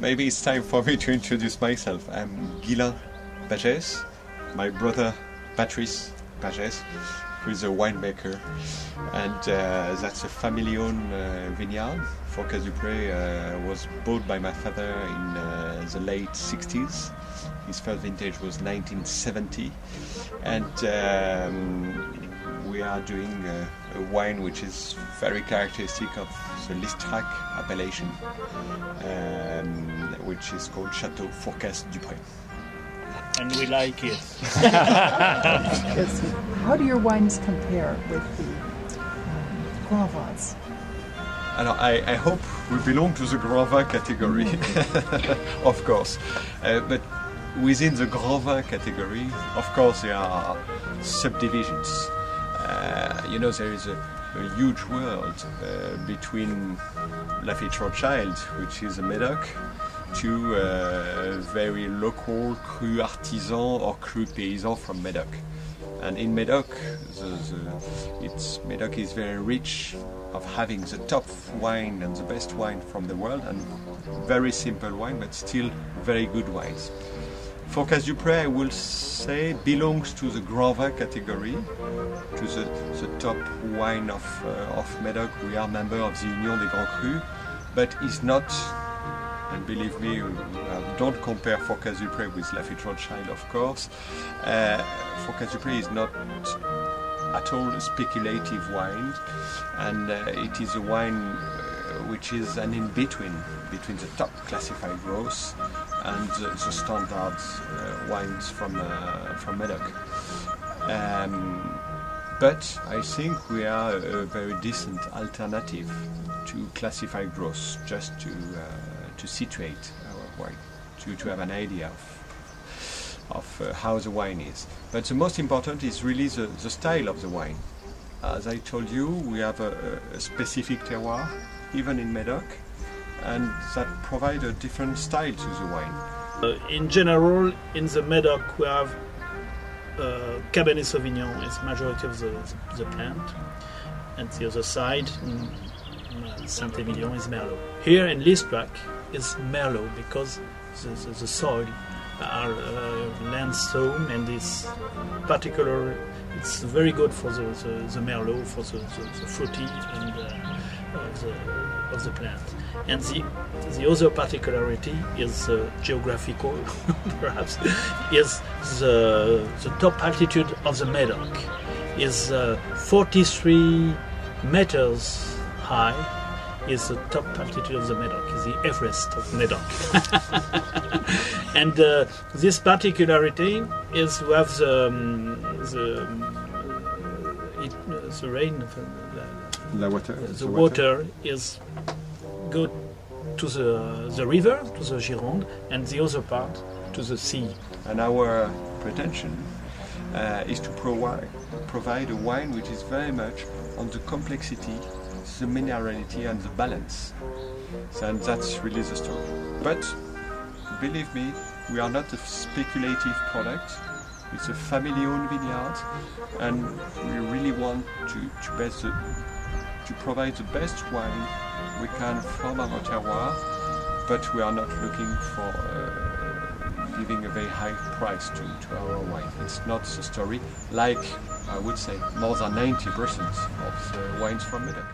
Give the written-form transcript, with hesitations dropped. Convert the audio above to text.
Maybe it's time for me to introduce myself. I'm Guilain Pagès, my brother Patrice Pagès, who is a winemaker, and that's a family-owned vineyard. Fourcas Dupre was bought by my father in the late 60s. His first vintage was 1970, and we are doing a wine which is very characteristic of the Listrac appellation, which is called Château Fourcas Dupré. And we like it. Yes. How do your wines compare with the Grand Vins? I hope we belong to the Grand Vin category, of course. But within the Grand Vin category, of course, there are subdivisions. There is a huge world between Lafite Rothschild, which is a Médoc, to very local cru artisan or cru paysan from Médoc. And in Médoc, Médoc is very rich of having the top wine and the best wine from the world, and very simple wine, but still very good wines. Fourcas Dupré, I will say, belongs to the Grand Vin category, to the top wine of Médoc. We are member of the Union des Grands Crus, but is not, and believe me, don't compare Fourcas Dupré with Lafite Rothschild, of course. Fourcas Dupré is not at all a speculative wine, and it is a wine which is an in-between between the top classified growth and the standard wines from Médoc. But I think we are a very decent alternative to classified growth, just to situate our wine, to have an idea of how the wine is. But the most important is really the style of the wine. As I told you, we have a specific terroir, even in Médoc, and that provides a different style to the wine. In general, in the Médoc, we have Cabernet Sauvignon is majority of the plant, and the other side, Saint-Emilion, is Merlot. Here in Listrac is Merlot because the soil are limestone, and it's very good for the Merlot, for the fruity and of the plant. And the other particularity is geographical, perhaps, is the top altitude of the Médoc is 43 meters high. Is the top altitude of the Médoc, is the Everest of Médoc. And this particularity is we have the rain, the water is go to the river, to the Gironde, and the other part to the sea. And our pretension is to provide a wine which is very much on the complexity, the minerality and the balance. And that's really the story. But believe me, we are not a speculative product. It's a family-owned vineyard, and we really want to provide the best wine we can from our terroir, but we are not looking for giving a very high price to our wine. It's not the story, like I would say more than 90% of the wines from Médoc.